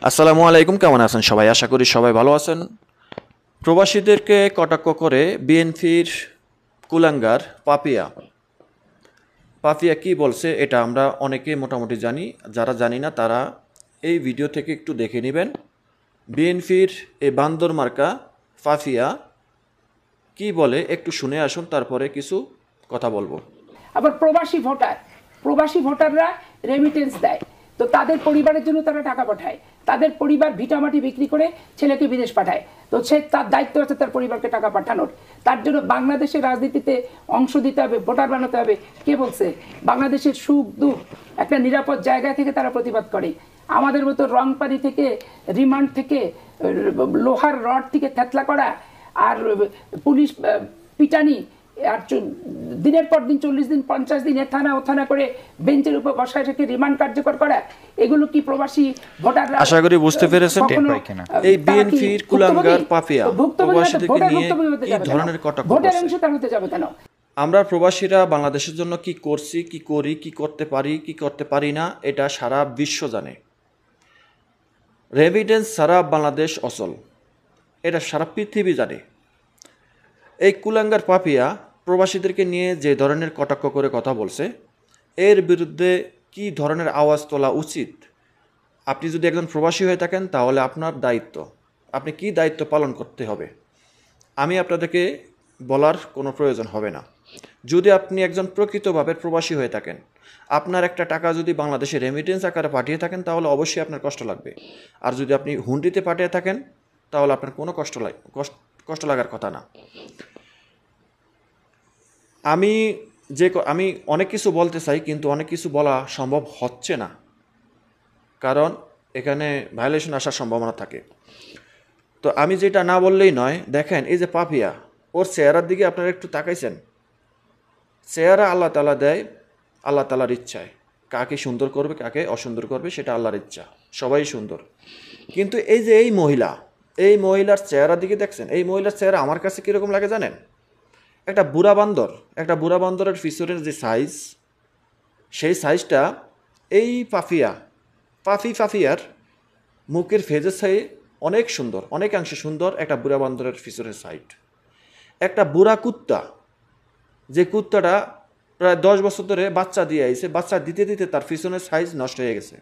আসসালামু আলাইকুম, কেমন আছেন সবাই? আশা করি সবাই ভালো আছেন। প্রবাসীদেরকে কটাক্ষ করে বিএনপির কুলাঙ্গার পাপিয়া পাপিয়া কি বলছে এটা আমরা অনেকে মোটামুটি জানি। যারা জানি না তারা এই ভিডিও থেকে একটু দেখে নেবেন। বিএনপির এই বান্দর মার্কা পাপিয়া কি বলে একটু শুনে আসুন, তারপরে কিছু কথা বলবো। আবার প্রবাসী ভোটাররা রেমিটেন্স দেয়, তো তাদের পরিবারের জন্য তারা টাকা পাঠায়, তাদের পরিবার ভিটামাটি বিক্রি করে ছেলেকে বিদেশ পাঠায়, তো সে তার দায়িত্ব আছে তার পরিবারকে টাকা পাঠানোর। তার জন্য বাংলাদেশের রাজনীতিতে অংশ দিতে হবে, ভোটার বানাতে হবে। কে বলছে? বাংলাদেশের সুখ দুঃখ একটা নিরাপদ জায়গা থেকে তারা প্রতিবাদ করে। আমাদের মতো রং পানি থেকে, রিমান্ড থেকে, লোহার রড থেকে থেতলা করা আর পুলিশ পিটানি আর দিনের পর দিন 40 দিন 50 দিন থানা ও থানা করে বেঞ্চের উপর বসায় রেখে রিমান্ড কার্যকর করা, এগুলো কি প্রবাসী ভোটাররা? আশা করি বুঝতে পেরেছেন। এই বিএনপির কুলাঙ্গার পাপিয়া প্রবাসীদেরকে নিয়ে এই ধরনের কটাক্ষ ভোটের অংশ তার হতে যাবে কেন? আমরা প্রবাসীরা বাংলাদেশের জন্য কি করছি, কি করি, কি করতে পারি, কি করতে পারি না, এটা সারা বিশ্ব জানে। রেমিটেন্স সারা বাংলাদেশ অচল, এটা সারা পৃথিবী জানে। এই কুলাঙ্গার পাপিয়া প্রবাসীদেরকে নিয়ে যে ধরনের কটাক্ষ করে কথা বলছে, এর বিরুদ্ধে কি ধরনের আওয়াজ তোলা উচিত? আপনি যদি একজন প্রবাসী হয়ে থাকেন তাহলে আপনার দায়িত্ব, আপনি কি দায়িত্ব পালন করতে হবে আমি আপনাদেরকে বলার কোনো প্রয়োজন হবে না। যদি আপনি একজন প্রকৃতভাবে প্রবাসী হয়ে থাকেন, আপনার একটা টাকা যদি বাংলাদেশে রেমিটেন্স আকারে পাঠিয়ে থাকেন তাহলে অবশ্যই আপনার কষ্ট লাগবে। আর যদি আপনি হুন্ডিতে পাঠিয়ে থাকেন তাহলে আপনার কোনো কষ্ট লাগার কথা না। আমি অনেক কিছু বলতে চাই, কিন্তু অনেক কিছু বলা সম্ভব হচ্ছে না, কারণ এখানে ভায়োলেশন আসার সম্ভাবনা থাকে। তো আমি যেটা না বললেই নয়, দেখেন এই যে পাপিয়া, ওর চেহারার দিকে আপনারা একটু তাকাইছেন? চেহারা আল্লাহ তাআলা দেয়, আল্লাহ তাআলার ইচ্ছায়। কাকে সুন্দর করবে, কাকে অসুন্দর করবে, সেটা আল্লাহর ইচ্ছা। সবাই সুন্দর, কিন্তু এই যে এই মহিলার চেহারার দিকে দেখছেন? এই মহিলার চেহারা আমার কাছে কীরকম লাগে জানেন? একটা বুড়া বান্দরের পিছনের যে সাইজ, সেই সাইজটা এই পাপিয়ার মুখের ফেজের সাইজ অনেক সুন্দর, অনেকাংশে সুন্দর। একটা বুড়া বান্দরের পিছনের সাইড, একটা বুড়া কুত্তা, যে কুত্তাটা প্রায় 10 বছর ধরে বাচ্চা দিয়ে আইছে, বাচ্চা দিতে দিতে তার পিছনের সাইজ নষ্ট হয়ে গেছে।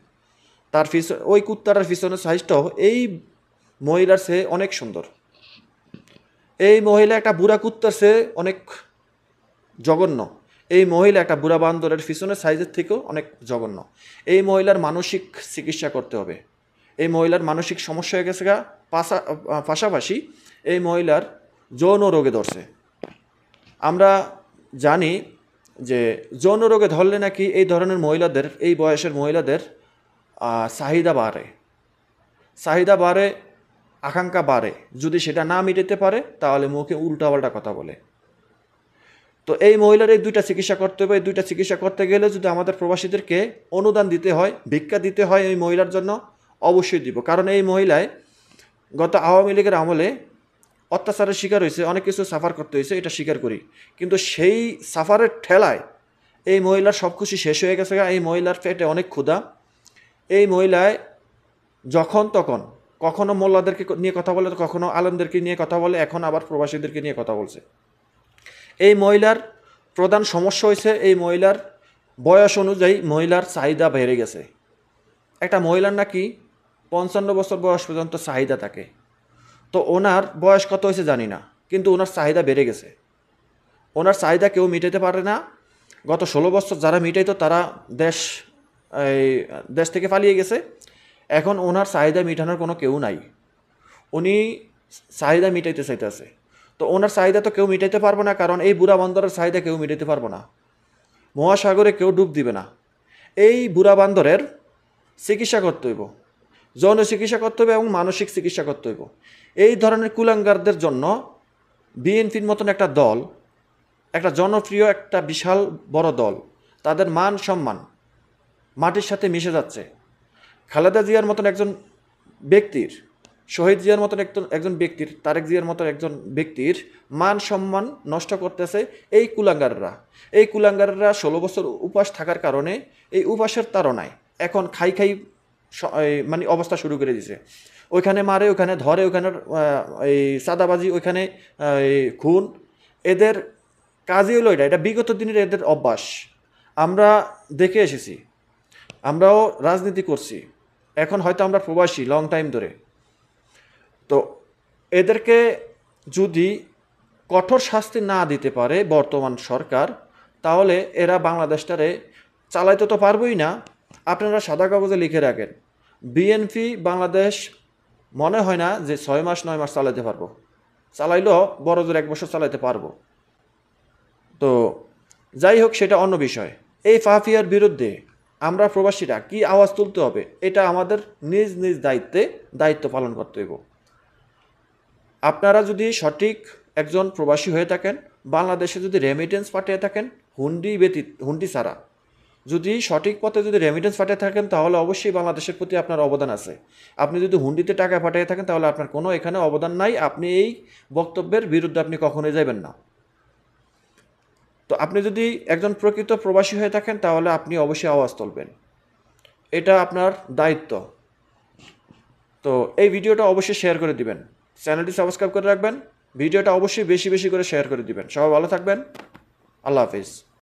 ওই কুত্তাটার পিছনের সাইজটাও এই মহিলার চেয়ে অনেক সুন্দর। এই মহিলা একটা বুড়া কুত্তার চেয়ে অনেক জঘন্য। এই মহিলা একটা বুড়া বান্দরের পিছনের সাইজের থেকেও অনেক জঘন্য। এই মহিলার মানসিক চিকিৎসা করতে হবে। এই মহিলার মানসিক সমস্যা হয়ে গেছে, পাশাপাশি এই মহিলার যৌন রোগে ধরছে। আমরা জানি যে যৌন রোগে ধরলে নাকি এই ধরনের মহিলাদের, এই বয়সের মহিলাদের চাহিদা বাড়ে, আকাঙ্ক্ষা বাড়ে। যদি সেটা না মিটাতে পারে তাহলে মুখে উল্টাপাল্টা কথা বলে। তো এই মহিলার এই দুইটা চিকিৎসা করতে হবে। এই দুইটা চিকিৎসা করতে গেলে যদি আমাদের প্রবাসীদেরকে অনুদান দিতে হয়, ভিক্ষা দিতে হয় এই মহিলার জন্য, অবশ্যই দিব। কারণ এই মহিলায় গত আওয়ামী লীগের আমলে অত্যাচারের শিকার হয়েছে, অনেক কিছু সাফার করতে হয়েছে, এটা স্বীকার করি। কিন্তু সেই সাফারের ঠেলায় এই মহিলার সব কিছু শেষ হয়ে গেছে। এই মহিলার পেটে অনেক ক্ষুধা। এই মহিলায় যখন তখন কখনো মোল্লাদেরকে নিয়ে কথা বলে, কখনো আলেমদেরকে নিয়ে কথা বলে, এখন আবার প্রবাসীদেরকে নিয়ে কথা বলছে। এই মহিলার প্রধান সমস্যা হয়েছে, এই মহিলার বয়স অনুযায়ী মহিলার চাহিদা বেড়ে গেছে। একটা মহিলার নাকি 55 বছর বয়স পর্যন্ত চাহিদা থাকে। তো ওনার বয়স কত হয়েছে জানি না, কিন্তু ওনার চাহিদা বেড়ে গেছে। ওনার চাহিদা কেউ মিটাতে পারে না। গত 16 বছর যারা মিটাইতো তারা দেশ থেকে পালিয়ে গেছে। এখন ওনার চাহিদা মিটানোর কোনো কেউ নাই। উনি চাহিদা মিটাইতে চাইতেছে। তো ওনার চাহিদা তো কেউ মিটাইতে পারবো না, কারণ এই বুড়া বান্দরের চাহিদা কেউ মিটাইতে পারবো না। মহাসাগরে কেউ ডুব দিবে না। এই বুড়া বান্দরের চিকিৎসা করতে হইব, যৌন চিকিৎসা করতে হবে এবং মানসিক চিকিৎসা করতে হইব। এই ধরনের কুলাঙ্গারদের জন্য বিএনপির মতন একটা দল, একটা জনপ্রিয়, একটা বিশাল বড় দল, তাদের মান সম্মান মাটির সাথে মিশে যাচ্ছে। খালেদা জিয়ার মতন একজন ব্যক্তির, শহীদ জিয়ার মতন একজন ব্যক্তির, তারেক জিয়ার মতন একজন ব্যক্তির মান সম্মান নষ্ট করতেছে এই কুলাঙ্গাররা। এই কুলাঙ্গাররা 16 বছর উপাস থাকার কারণে এই উপাসের তাড়নায় এখন খাই মানে অবস্থা শুরু করে দিছে। ওইখানে মারে, ওখানে ধরে, ওখানে এই চাঁদাবাজি, ওইখানে এই খুন, এদের কাজই হলো এটা বিগত দিনের এদের অভ্যাস। আমরা দেখে এসেছি, আমরাও রাজনীতি করছি, এখন হয়তো আমরা প্রবাসী লং টাইম ধরে। তো এদেরকে যদি কঠোর শাস্তি না দিতে পারে বর্তমান সরকার, তাহলে এরা বাংলাদেশটারে চালাইতে তো পারবই না। আপনারা সাদা কাগজে লিখে রাখেন, বিএনপি বাংলাদেশ মনে হয় না যে 6 মাস 9 মাস চালাতে পারবো, চালাইলেও বড় জোর 1 বছর চালাতে পারবো। তো যাই হোক, সেটা অন্য বিষয়। এই মাফিয়ার বিরুদ্ধে আমরা প্রবাসীরা কি আওয়াজ তুলতে হবে, এটা আমাদের নিজ নিজ দায়িত্ব পালন করতে হইব। আপনারা যদি সঠিক একজন প্রবাসী হয়ে থাকেন, বাংলাদেশে যদি রেমিটেন্স পাঠিয়ে থাকেন, হুন্ডি ছাড়া যদি সঠিক পথে যদি রেমিটেন্স পাঠিয়ে থাকেন, তাহলে অবশ্যই বাংলাদেশের প্রতি আপনার অবদান আছে। আপনি যদি হুন্ডিতে টাকা পাঠিয়ে থাকেন, তাহলে আপনার কোনো এখানে অবদান নাই। আপনি এই বক্তব্যের বিরুদ্ধে আপনি কখনোই যাবেন না। তো আপনি যদি একজন প্রকৃত প্রবাসী হয়ে থাকেন, তাহলে আপনি অবশ্যই আওয়াজ তুলবেন, এটা আপনার দায়িত্ব। তো এই ভিডিওটা অবশ্যই শেয়ার করে দিবেন, চ্যানেলটি সাবস্ক্রাইব করে রাখবেন, ভিডিওটা অবশ্যই বেশি বেশি করে শেয়ার করে দিবেন। সবাই ভালো থাকবেন, আল্লাহ হাফিজ।